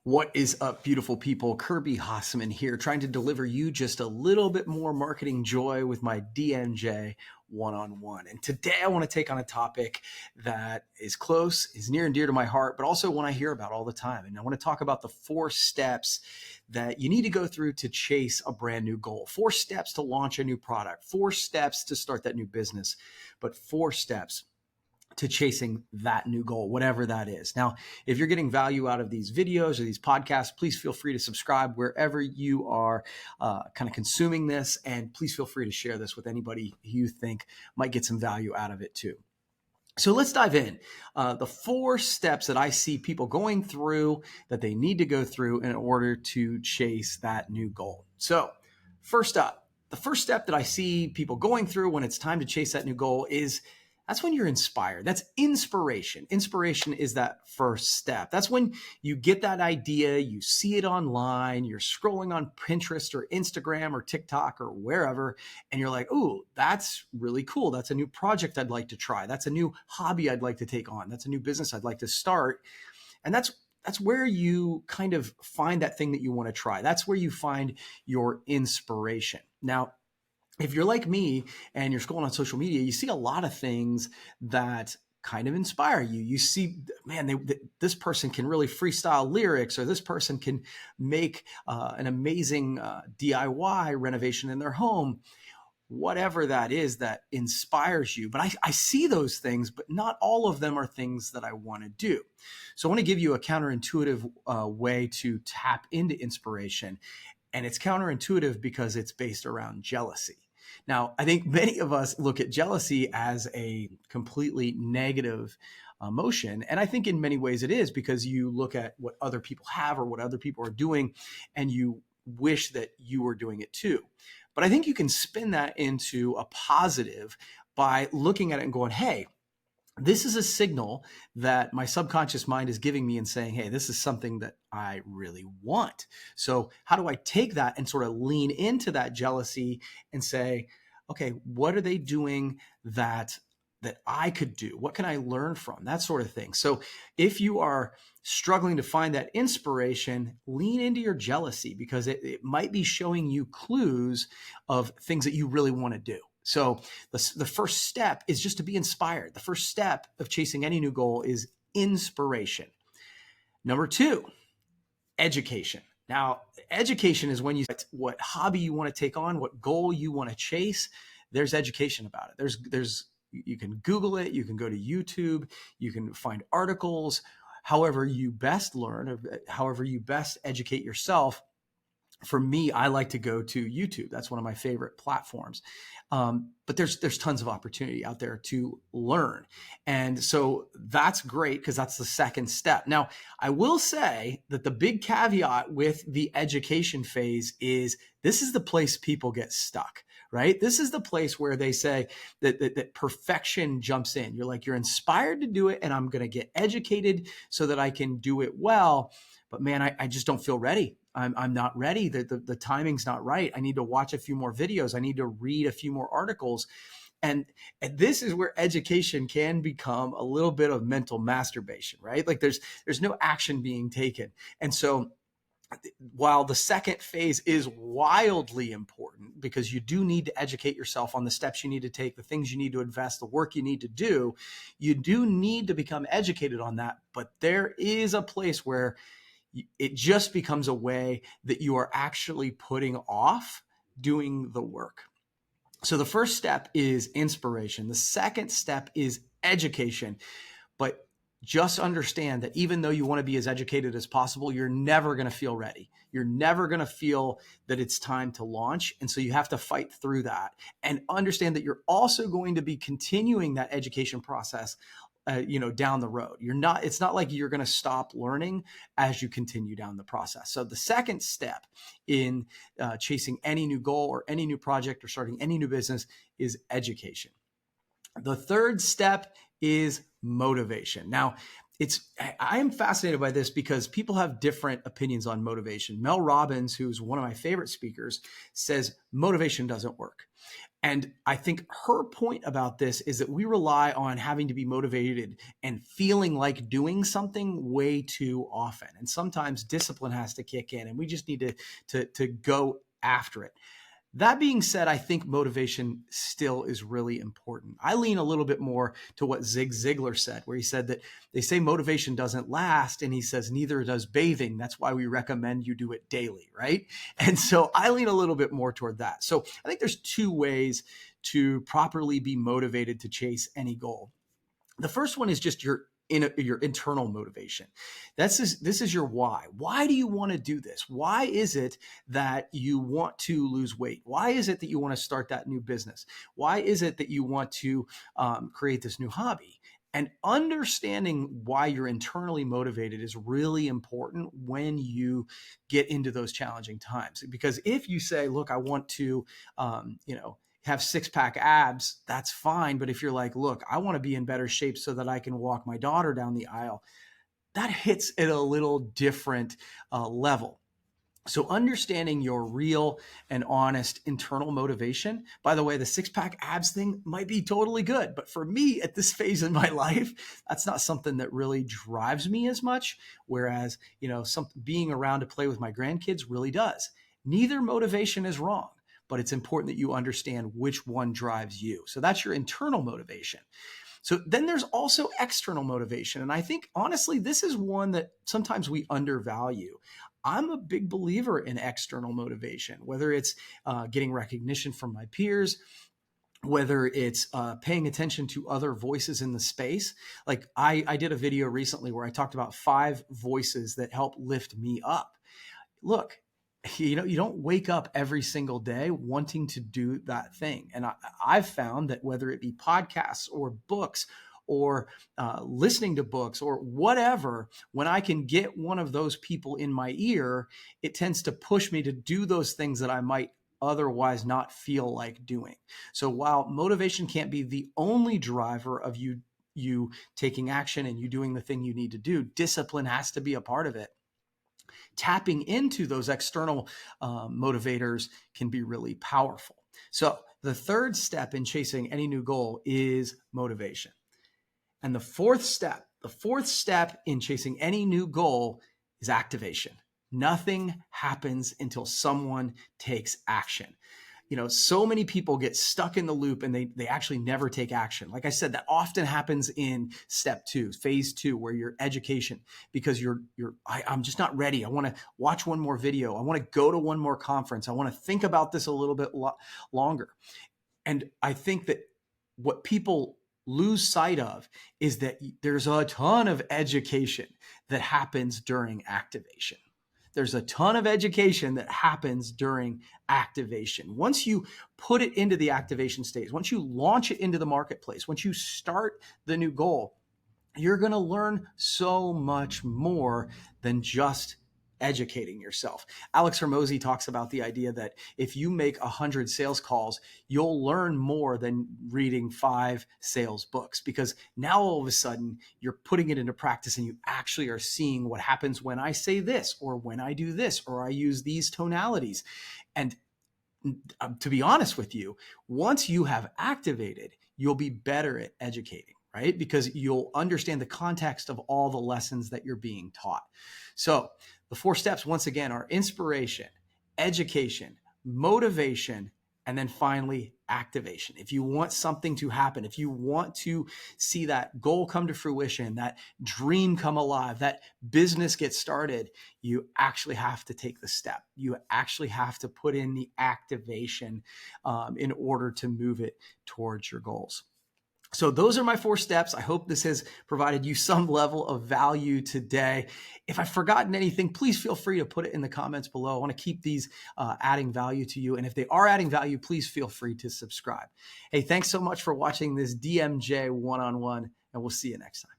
What is up, beautiful people? Kirby Hasseman here, trying to deliver you just a little bit more marketing joy with my DNJ one-on-one. And today I want to take on a topic that is close, is near and dear to my heart, but also one I hear about all the time. And I want to talk about the 4 steps that you need to go through to chase a brand new goal. 4 steps to launch a new product, 4 steps to start that new business, but 4 steps to chasing that new goal, whatever that is. Now, if you're getting value out of these videos or these podcasts, please feel free to subscribe wherever you are kind of consuming this. And please feel free to share this with anybody you think might get some value out of it too. So let's dive in. The 4 steps that I see people going through that they need to go through in order to chase that new goal. So first up, the first step that I see people going through when it's time to chase that new goal is that's when you're inspired. That's inspiration. Inspiration is that first step. That's when you get that idea, you see it online, you're scrolling on Pinterest or Instagram or TikTok or wherever, and you're like, ooh, that's really cool. That's a new project I'd like to try. That's a new hobby I'd like to take on. That's a new business I'd like to start. And that's where you kind of find that thing that you want to try. That's where you find your inspiration. Now, if you're like me and you're scrolling on social media, you see a lot of things that kind of inspire you. You see, man, this person can really freestyle lyrics, or this person can make an amazing DIY renovation in their home. Whatever that is that inspires you. But I see those things, but not all of them are things that I want to do. So I want to give you a counterintuitive way to tap into inspiration. And it's counterintuitive because it's based around jealousy. Now, I think many of us look at jealousy as a completely negative emotion. And I think in many ways it is, because you look at what other people have or what other people are doing, and you wish that you were doing it too. But I think you can spin that into a positive by looking at it and going, hey, this is a signal that my subconscious mind is giving me and saying, hey, this is something that I really want. So how do I take that and sort of lean into that jealousy and say, okay, what are they doing that I could do? What can I learn from? That sort of thing. So if you are struggling to find that inspiration, lean into your jealousy, because it might be showing you clues of things that you really want to do. So the first step is just to be inspired. The first step of chasing any new goal is inspiration. Number 2, education. Now, education is when you set what hobby you want to take on, what goal you want to chase. There's education about it. There's you can Google it, you can go to YouTube, you can find articles, however you best learn, or however you best educate yourself. For me, I like to go to YouTube. That's one of my favorite platforms. But there's tons of opportunity out there to learn. And so that's great, because that's the second step. Now, I will say that the big caveat with the education phase is this is the place people get stuck, right? This is the place where they say that perfection jumps in. You're like, you're inspired to do it, and I'm going to get educated so that I can do it well. But man, I just don't feel ready. I'm not ready. The timing's not right. I need to watch a few more videos. I need to read a few more articles. And this is where education can become a little bit of mental masturbation, right? Like there's no action being taken. And so while the second phase is wildly important, because you do need to educate yourself on the steps you need to take, the things you need to invest, the work you need to do, you do need to become educated on that. But there is a place where it just becomes a way that you are actually putting off doing the work. So the first step is inspiration. The second step is education. But just understand that even though you want to be as educated as possible, you're never going to feel ready. You're never going to feel that it's time to launch. And so you have to fight through that, and understand that you're also going to be continuing that education process down the road. It's not like you're going to stop learning as you continue down the process. So the second step in chasing any new goal or any new project or starting any new business is education. The third step is motivation. Now, I am fascinated by this because people have different opinions on motivation. Mel Robbins, who's one of my favorite speakers, says motivation doesn't work. And I think her point about this is that we rely on having to be motivated and feeling like doing something way too often. And sometimes discipline has to kick in and we just need to go after it. That being said, I think motivation still is really important. I lean a little bit more to what Zig Ziglar said, where he said that they say motivation doesn't last, and he says neither does bathing. That's why we recommend you do it daily, right? And so I lean a little bit more toward that. So I think there's two ways to properly be motivated to chase any goal. The first one is just your internal motivation. This is your why. Why do you want to do this? Why is it that you want to lose weight? Why is it that you want to start that new business? Why is it that you want to create this new hobby? And understanding why you're internally motivated is really important when you get into those challenging times. Because if you say, look, I want to, have 6-pack abs, that's fine. But if you're like, look, I want to be in better shape so that I can walk my daughter down the aisle, that hits at a little different level. So understanding your real and honest internal motivation, by the way, the 6-pack abs thing might be totally good, but for me at this phase in my life, that's not something that really drives me as much. Whereas, being around to play with my grandkids really does. Neither motivation is wrong, but it's important that you understand which one drives you. So that's your internal motivation. So then there's also external motivation. And I think, honestly, this is one that sometimes we undervalue. I'm a big believer in external motivation, whether it's getting recognition from my peers, whether it's paying attention to other voices in the space. Like I did a video recently where I talked about 5 voices that help lift me up. Look, you don't wake up every single day wanting to do that thing. And I've found that whether it be podcasts or books or listening to books or whatever, when I can get one of those people in my ear, it tends to push me to do those things that I might otherwise not feel like doing. So while motivation can't be the only driver of you taking action and you doing the thing you need to do, discipline has to be a part of it. Tapping into those external motivators can be really powerful. So the third step in chasing any new goal is motivation. And the fourth step in chasing any new goal is activation. Nothing happens until someone takes action. So many people get stuck in the loop and they actually never take action. Like I said, that often happens in step 2, phase 2, where you're education, because I'm just not ready. I want to watch one more video. I want to go to one more conference. I want to think about this a little bit longer. And I think that what people lose sight of is that there's a ton of education that happens during activation. There's a ton of education that happens during activation. Once you put it into the activation stage, once you launch it into the marketplace, once you start the new goal, you're going to learn so much more than just educating yourself. Alex Hormozi talks about the idea that if you make 100 sales calls, you'll learn more than reading 5 sales books, because now all of a sudden you're putting it into practice and you actually are seeing what happens when I say this, or when I do this, or I use these tonalities. And to be honest with you, once you have activated, you'll be better at educating, right? Because you'll understand the context of all the lessons that you're being taught. So the 4 steps, once again, are inspiration, education, motivation, and then finally activation. If you want something to happen, if you want to see that goal come to fruition, that dream come alive, that business get started, you actually have to take the step. You actually have to put in the activation in order to move it towards your goals. So those are my 4 steps. I hope this has provided you some level of value today. If I've forgotten anything, please feel free to put it in the comments below. I want to keep these adding value to you. And if they are adding value, please feel free to subscribe. Hey, thanks so much for watching this DMJ one-on-one, and we'll see you next time.